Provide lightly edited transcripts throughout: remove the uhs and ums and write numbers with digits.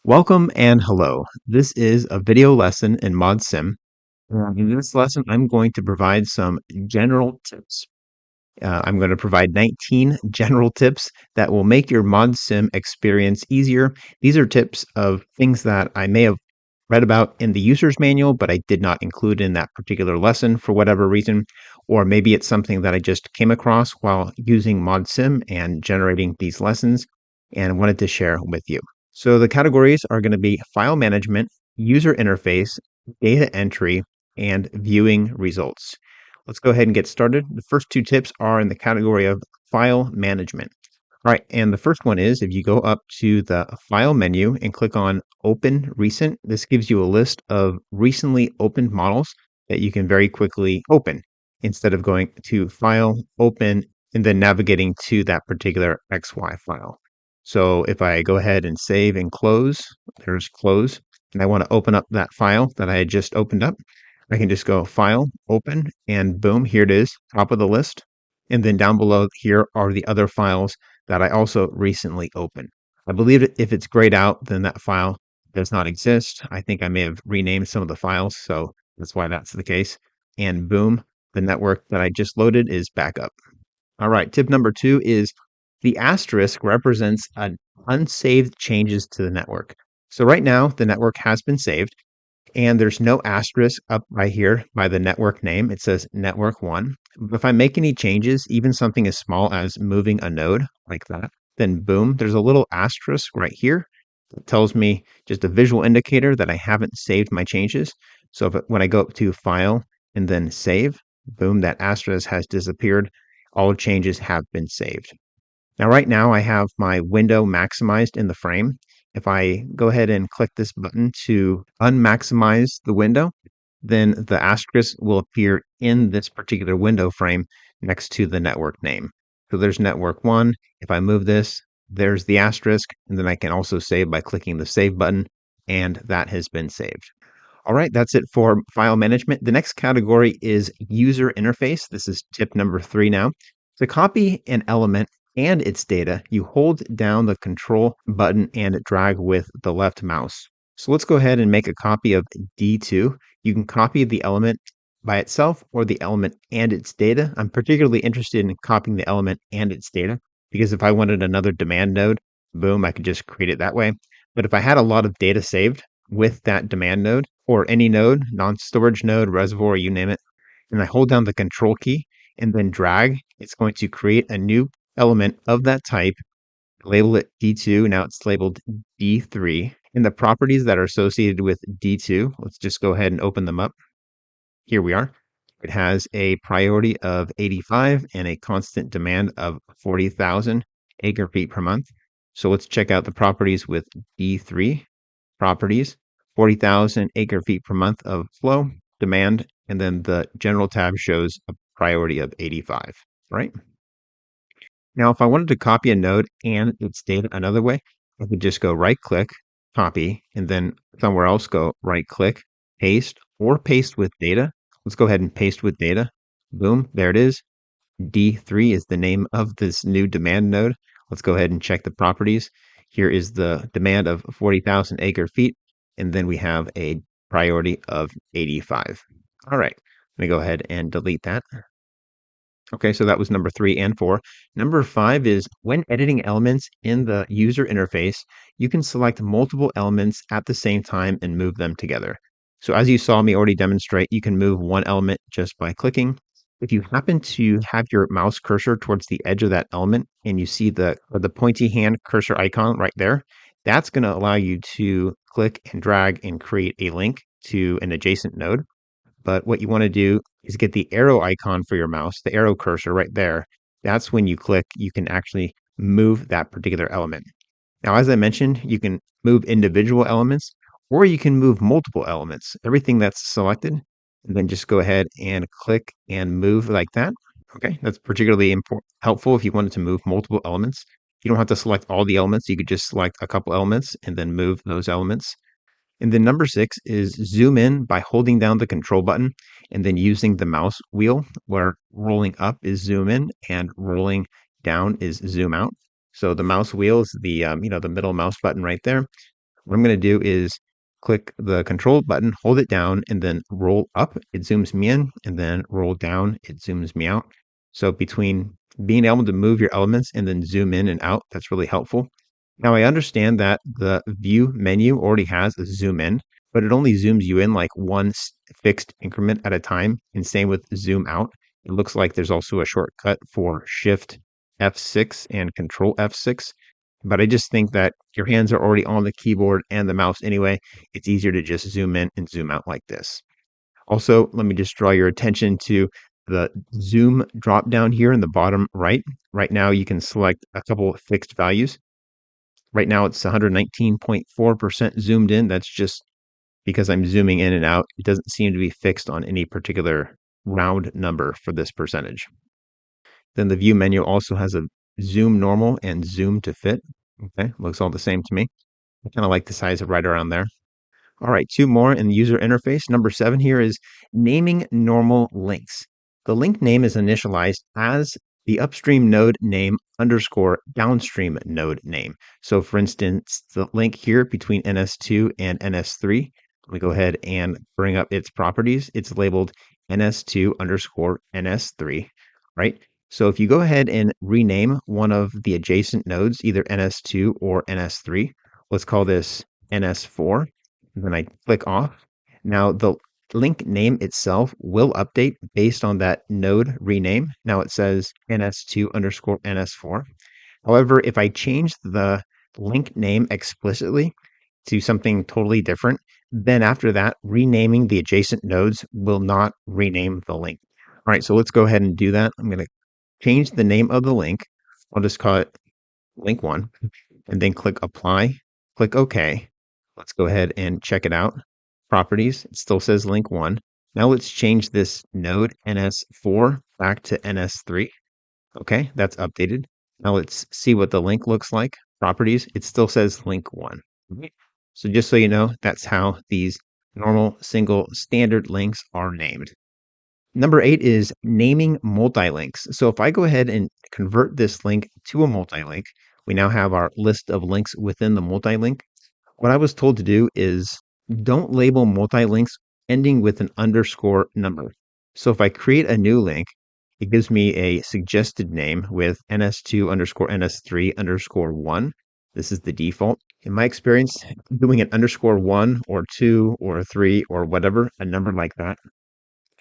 Welcome and hello. This is a video lesson in MODSIM. In this lesson, I'm going to provide some general tips. I'm going to provide 19 general tips that will make your MODSIM experience easier. These are tips of things that I may have read about in the user's manual, but I did not include in that particular lesson for whatever reason. Or maybe it's something that I just came across while using MODSIM and generating these lessons and wanted to share with you. So the categories are going to be file management, user interface, data entry, and viewing results. Let's go ahead and get started. The first two tips are in the category of file management. All right, and the first one is if you go up to the File menu and click on Open Recent, this gives you a list of recently opened models that you can very quickly open instead of going to File, Open, and then navigating to that particular XY file. So if I go ahead and save and close, there's close, and I want to open up that file that I had just opened up, I can just go File, Open, and boom, here it is, top of the list. And then down below here are the other files that I also recently opened. I believe that if it's grayed out, then that file does not exist. I think I may have renamed some of the files, so that's why that's the case. And boom, the network that I just loaded is back up. All right, tip number two is the asterisk represents an unsaved changes to the network. So right now, the network has been saved, and there's no asterisk up right here by the network name. It says network one. If I make any changes, even something as small as moving a node like that, then boom, there's a little asterisk right here that tells me just a visual indicator that I haven't saved my changes. So when I go up to file and then save, boom, that asterisk has disappeared. All changes have been saved. Now, right now I have my window maximized in the frame. If I go ahead and click this button to unmaximize the window, then the asterisk will appear in this particular window frame next to the network name. So there's network one. If I move this, there's the asterisk, and then I can also save by clicking the save button, and that has been saved. All right, that's it for file management. The next category is user interface. This is tip number three now. To copy an element and its data, you hold down the control button and drag with the left mouse. So let's go ahead and make a copy of D2. You can copy the element by itself or the element and its data. I'm particularly interested in copying the element and its data because if I wanted another demand node, boom, I could just create it that way. But if I had a lot of data saved with that demand node or any node, non-storage node, reservoir, you name it, and I hold down the control key and then drag, it's going to create a new element of that type, label it D2. Now it's labeled D3. And the properties that are associated with D2, let's just go ahead and open them up. Here we are. It has a priority of 85 and a constant demand of 40,000 acre feet per month. So let's check out the properties with D3 properties, 40,000 acre feet per month of flow, demand, and then the general tab shows a priority of 85, right? Now, if I wanted to copy a node and its data another way, I could just go right click, copy, and then somewhere else go right click, paste, or paste with data. Let's go ahead and paste with data. Boom, there it is. D3 is the name of this new demand node. Let's go ahead and check the properties. Here is the demand of 40,000 acre feet, and then we have a priority of 85. All right, let me go ahead and delete that. Okay, so that was number three and four. Number five is when editing elements in the user interface, you can select multiple elements at the same time and move them together. So as you saw me already demonstrate, you can move one element just by clicking. If you happen to have your mouse cursor towards the edge of that element and you see the pointy hand cursor icon right there, that's going to allow you to click and drag and create a link to an adjacent node. But what you want to do is get the arrow icon for your mouse, the arrow cursor right there. That's when you click, you can actually move that particular element. Now, as I mentioned, you can move individual elements or you can move multiple elements, everything that's selected, and then just go ahead and click and move like that. Okay, that's particularly helpful if you wanted to move multiple elements. You don't have to select all the elements. You could just select a couple elements and then move those elements. And then number six is zoom in by holding down the control button and then using the mouse wheel, where rolling up is zoom in and rolling down is zoom out. So the mouse wheel is the the middle mouse button right there. What I'm going to do is click the control button, hold it down, and then roll up. It zooms me in, and then roll down. It zooms me out. So between being able to move your elements and then zoom in and out, that's really helpful. Now I understand that the view menu already has a zoom in, but it only zooms you in like one fixed increment at a time. And same with zoom out. It looks like there's also a shortcut for Shift F6 and Control F6. But I just think that your hands are already on the keyboard and the mouse anyway. It's easier to just zoom in and zoom out like this. Also, let me just draw your attention to the zoom drop down here in the bottom right. Right now, you can select a couple of fixed values. Right now, it's 119.4% zoomed in. That's just because I'm zooming in and out. It doesn't seem to be fixed on any particular round number for this percentage. Then the view menu also has a zoom normal and zoom to fit. Okay, looks all the same to me. I kind of like the size of right around there. All right, two more in the user interface. Number 7 here is naming normal links. The link name is initialized as the upstream node name underscore downstream node name. So for instance, the link here between NS2 and NS3, let me go ahead and bring up its properties. It's labeled NS2 underscore NS3, right? So if you go ahead and rename one of the adjacent nodes, either NS2 or NS3, let's call this NS4. Then I click off. Now the link name itself will update based on that node rename. Now it says NS2 underscore NS4. However, if I change the link name explicitly to something totally different, then after that, renaming the adjacent nodes will not rename the link. All right, so let's go ahead and do that. I'm going to change the name of the link. I'll just call it link 1 and then click apply, click OK. Let's go ahead and check it out. Properties, it still says link 1. Now let's change this node NS4 back to NS3. Okay, that's updated. Now let's see what the link looks like. Properties, it still says link 1. Okay. So just so you know, that's how these normal single standard links are named. Number 8 is naming multi-links. So if I go ahead and convert this link to a multi-link, we now have our list of links within the multi-link. What I was told to do is don't label multi-links ending with an underscore number. So if I create a new link, it gives me a suggested name with ns2 underscore ns3 underscore 1. This is the default. In my experience, doing an underscore 1 or 2 or 3 or whatever, a number like that,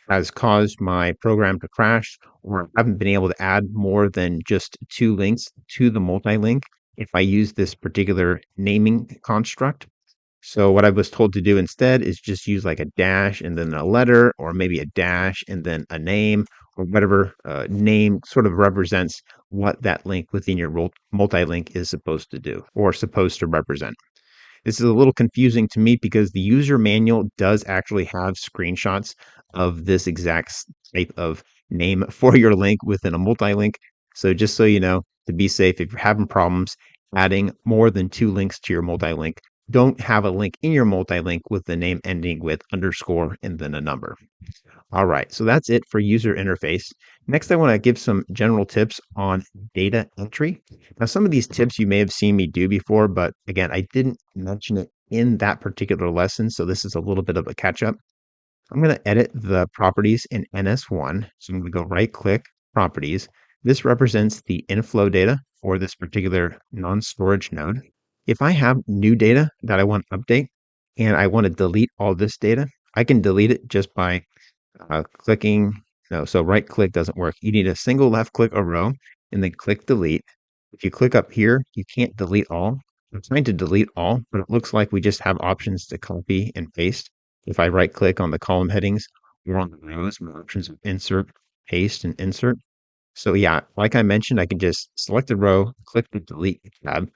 has caused my program to crash, or I haven't been able to add more than just 2 links to the multi-link if I use this particular naming construct. So what I was told to do instead is just use like a dash and then a letter, or maybe a dash and then a name, or whatever name sort of represents what that link within your multi-link is supposed to do or supposed to represent. This is a little confusing to me because the user manual does actually have screenshots of this exact type of name for your link within a multi-link. So just so you know, to be safe, if you're having problems adding more than 2 links to your multi-link, don't have a link in your multi-link with the name ending with underscore and then a number. All right, so that's it for user interface. Next, I want to give some general tips on data entry. Now, some of these tips you may have seen me do before, but again, I didn't mention it in that particular lesson, so this is a little bit of a catch up. I'm going to edit the properties in NS1. So I'm going to go right click, properties. This represents the inflow data for this particular non-storage node. If I have new data that I want to update and I want to delete all this data, I can delete it just by clicking. No, so right click doesn't work. You need a single left click a row and then click delete. If you click up here, you can't delete all. I'm trying to delete all, but it looks like we just have options to copy and paste. If I right click on the column headings or on the rows, my options of insert, paste, and insert. So yeah, like I mentioned, I can just select a row, click the delete tab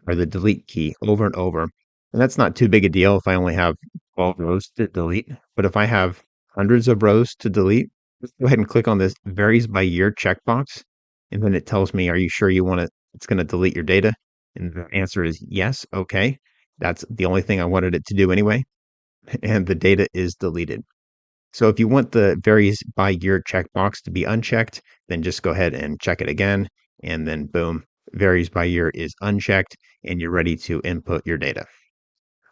or the delete key over and over. And that's not too big a deal if I only have 12 rows to delete. But if I have hundreds of rows to delete, just go ahead and click on this varies by year checkbox. And then it tells me, are you sure you want to, it's going to delete your data? And the answer is yes. Okay. That's the only thing I wanted it to do anyway. And the data is deleted. So if you want the varies by year checkbox to be unchecked, then just go ahead and check it again. And then boom, varies by year is unchecked and you're ready to input your data.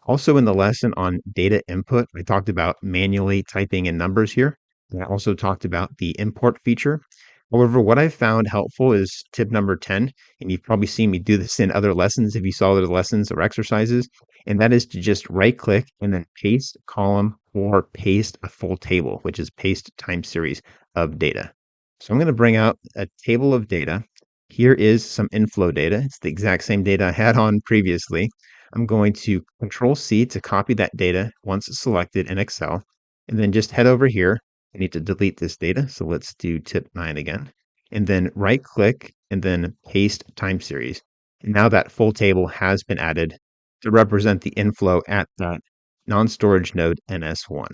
Also in the lesson on data input, I talked about manually typing in numbers here. And I also talked about the import feature. However, what I've found helpful is tip number 10, and you've probably seen me do this in other lessons if you saw the lessons or exercises, and that is to just right click and then paste column or paste a full table, which is paste time series of data. So I'm going to bring out a table of data. Here is some inflow data. It's the exact same data I had on previously. I'm going to Control C to copy that data once it's selected in Excel, and then just head over here. I need to delete this data, so let's do tip 9 again, and then right click and then paste time series. And now that full table has been added to represent the inflow at that non-storage node NS1.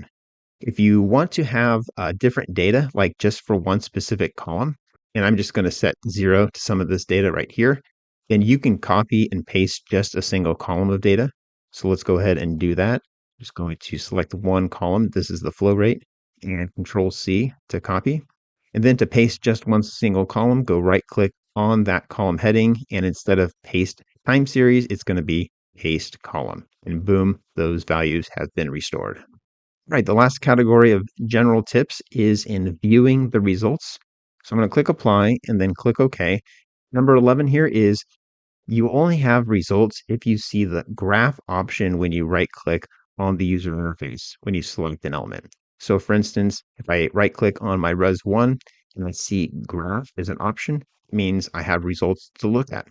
If you want to have different data, like just for one specific column, and I'm just going to set 0 to some of this data right here, then you can copy and paste just a single column of data. So let's go ahead and do that. Just going to select one column. This is the flow rate, and Control C to copy. And then to paste just one single column, go right click on that column heading, and instead of paste time series, it's going to be paste column. And boom, those values have been restored. Right, the last category of general tips is in viewing the results. So I'm going to click apply and then click OK. Number 11 here is you only have results if you see the graph option when you right click on the user interface when you select an element. So for instance, if I right click on my Res 1 and I see graph as an option, it means I have results to look at.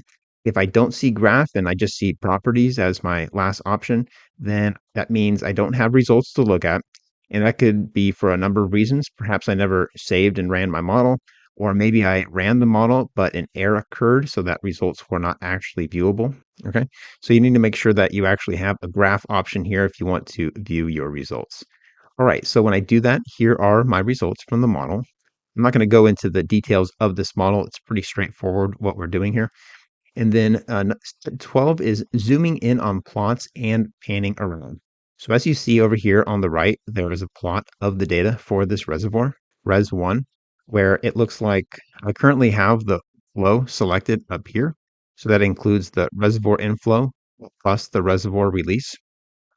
If I don't see graph and I just see properties as my last option, then that means I don't have results to look at. And that could be for a number of reasons. Perhaps I never saved and ran my model, or maybe I ran the model, but an error occurred, so that results were not actually viewable. Okay, so you need to make sure that you actually have a graph option here if you want to view your results. All right, so when I do that, here are my results from the model. I'm not going to go into the details of this model. It's pretty straightforward what we're doing here. And then 12 is zooming in on plots and panning around. So as you see over here on the right, there is a plot of the data for this reservoir, Res 1, where it looks like I currently have the flow selected up here. So that includes the reservoir inflow plus the reservoir release.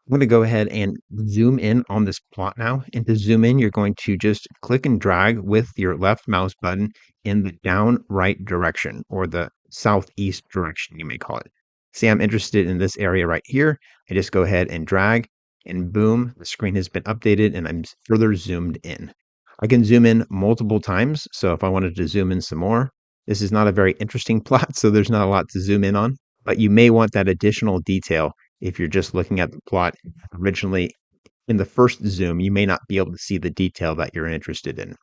I'm going to go ahead and zoom in on this plot now. And to zoom in, you're going to just click and drag with your left mouse button in the down right direction, or the southeast direction, you may call it. See, I'm interested in this area right here. I just go ahead and drag, and boom, the screen has been updated and I'm further zoomed in. I can zoom in multiple times. So if I wanted to zoom in some more, this is not a very interesting plot, so there's not a lot to zoom in on, but you may want that additional detail if you're just looking at the plot originally in the first zoom, you may not be able to see the detail that you're interested in.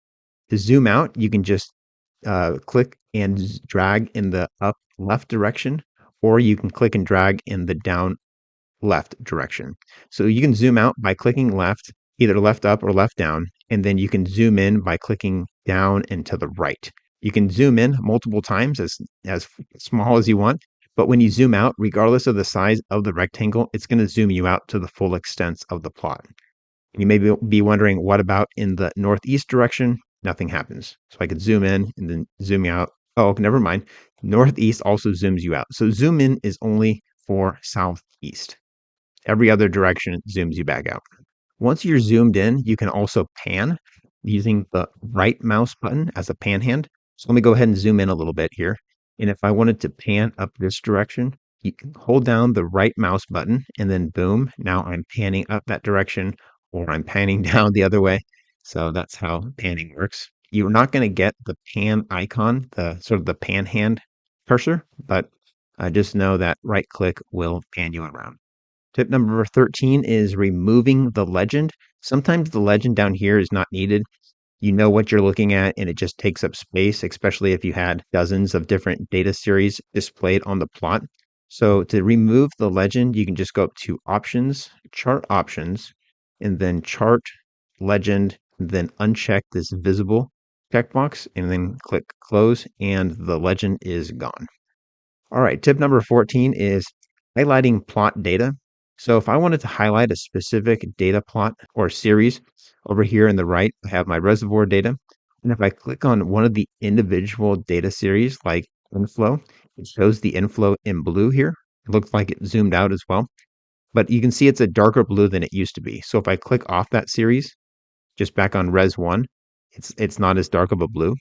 To zoom out, you can just click and drag in the up left direction, or you can click and drag in the down left direction. So you can zoom out by clicking left, either left up or left down, and then you can zoom in by clicking down and to the right. You can zoom in multiple times as small as you want, but when you zoom out, regardless of the size of the rectangle, it's going to zoom you out to the full extent of the plot. You may be wondering, what about in the northeast direction? Nothing happens. So I could zoom in and then zoom out. Oh, never mind. Northeast also zooms you out. So zoom in is only for southeast. Every other direction zooms you back out. Once you're zoomed in, you can also pan using the right mouse button as a pan hand. So let me go ahead and zoom in a little bit here. And if I wanted to pan up this direction, you can hold down the right mouse button and then boom, now I'm panning up that direction, or I'm panning down the other way. So that's how panning works. You're not going to get the pan icon, the sort of the pan hand cursor, but just know that right click will pan you around. Tip number 13 is removing the legend. Sometimes the legend down here is not needed. You know what you're looking at, and it just takes up space, especially if you had dozens of different data series displayed on the plot. So to remove the legend, you can just go up to Options, and then Chart Legend, and then uncheck this visible checkbox, and then click Close, and the legend is gone. All right, tip number 14 is highlighting plot data. So if I wanted to highlight a specific data plot or series, over here in the right, I have my reservoir data. And if I click on one of the individual data series like inflow, it shows the inflow in blue here. It looks like it zoomed out as well. but you can see it's a darker blue than it used to be. So if I click off that series, just back on Res 1, it's not as dark of a blue.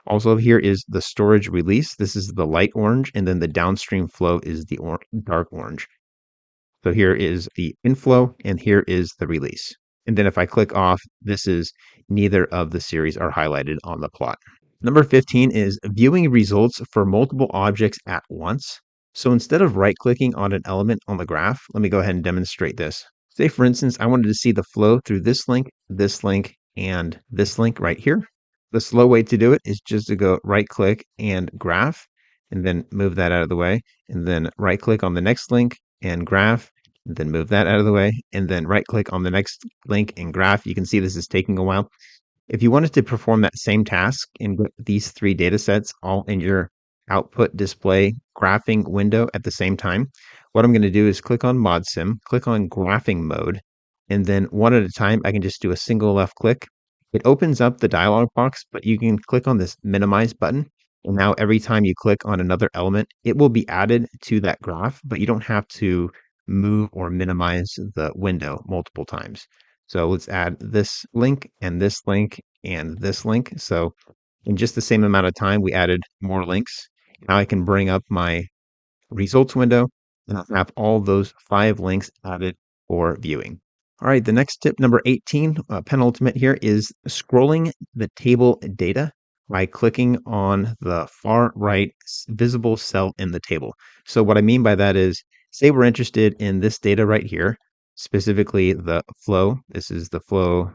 Also here is the storage release. This is the light orange, and then the downstream flow is the dark orange. So here is the inflow, and here is the release. And then if I click off, this is neither of the series are highlighted on the plot. Number 15 is viewing results for multiple objects at once. So instead of right-clicking on an element on the graph, let me go ahead and demonstrate this. Say, for instance, I wanted to see the flow through this link, and this link right here. The slow way to do it is just to go right-click and graph, and then move that out of the way, and then right-click on the next link and graph, and then move that out of the way, and then right-click on the next link and graph. You can see this is taking a while. If you wanted to perform that same task and get these three data sets all in your output display graphing window at the same time, what I'm going to do is click on MODSIM, click on graphing mode, and then one at a time, I can just do a single left click. It opens up the dialog box, but you can click on this minimize button. And now every time you click on another element, it will be added to that graph, but you don't have to move or minimize the window multiple times. So let's add this link and this link and this link. So in just the same amount of time, we added more links. Now I can bring up my results window and I'll have all those 5 links added for viewing. All right, the next tip, number 18, penultimate here, is scrolling the table data by clicking on the far right visible cell in the table. So what I mean by that is, say we're interested in this data right here, specifically the flow. This is the flow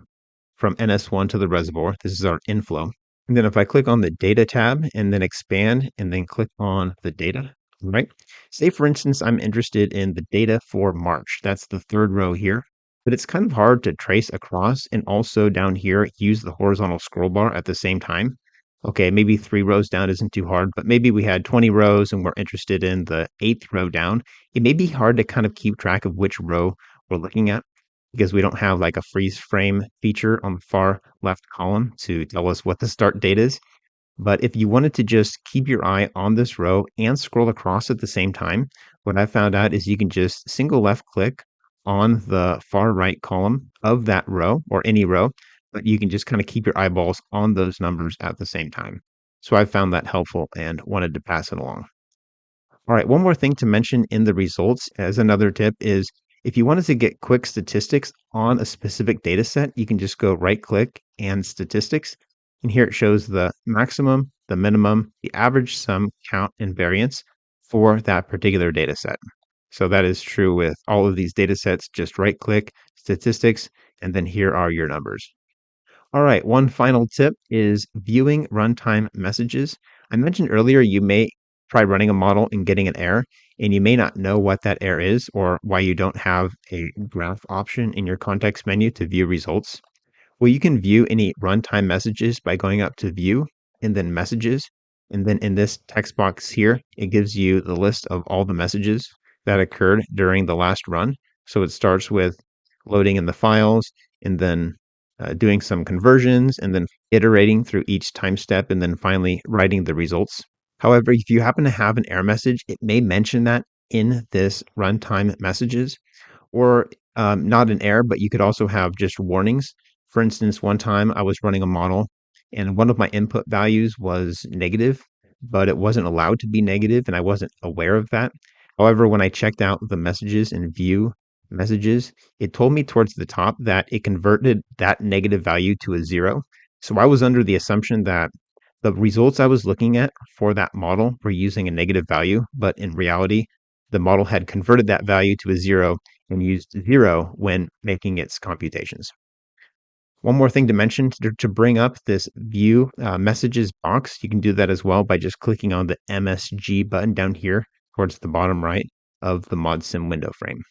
from NS1 to the reservoir. This is our inflow. And then if I click on the data tab and then expand and then click on the data, right? Say for instance, I'm interested in the data for March. That's the third row here, but it's kind of hard to trace across and also down here, use the horizontal scroll bar at the same time. Okay, maybe 3 rows down isn't too hard, but maybe we had 20 rows and we're interested in the 8th row down. It may be hard to kind of keep track of which row we're looking at because we don't have like a freeze frame feature on the far left column to tell us what the start date is. But if you wanted to just keep your eye on this row and scroll across at the same time, what I found out is you can just single left click on the far right column of that row or any row, but you can just kind of keep your eyeballs on those numbers at the same time. So I found that helpful and wanted to pass it along. All right, one more thing to mention in the results as another tip is if you wanted to get quick statistics on a specific data set, you can just go right click and statistics. And here it shows the maximum, the minimum, the average, sum, count, and variance for that particular data set. So that is true with all of these data sets. Just right click, statistics, and then here are your numbers. All right, one final tip is viewing runtime messages. I mentioned earlier you may try running a model and getting an error, and you may not know what that error is or why you don't have a graph option in your context menu to view results. Well, you can view any runtime messages by going up to View and then Messages. And then in this text box here, it gives you the list of all the messages that occurred during the last run. So it starts with loading in the files and then doing some conversions and then iterating through each time step and then finally writing the results. However, if you happen to have an error message, it may mention that in this runtime messages or not an error, but you could also have just warnings. For instance, one time I was running a model and one of my input values was negative, but it wasn't allowed to be negative and I wasn't aware of that. However, when I checked out the messages and view messages, it told me towards the top that it converted that negative value to a 0. So I was under the assumption that the results I was looking at for that model were using a negative value, but in reality, the model had converted that value to a 0 and used 0 when making its computations. One more thing to mention to bring up this view messages box, you can do that as well by just clicking on the MSG button down here towards the bottom right of the MODSIM window frame.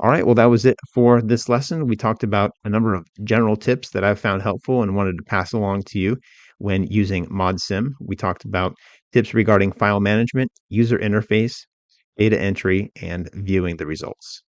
All right, well, that was it for this lesson. We talked about a number of general tips that I've found helpful and wanted to pass along to you when using MODSIM. We talked about tips regarding file management, user interface, data entry, and viewing the results.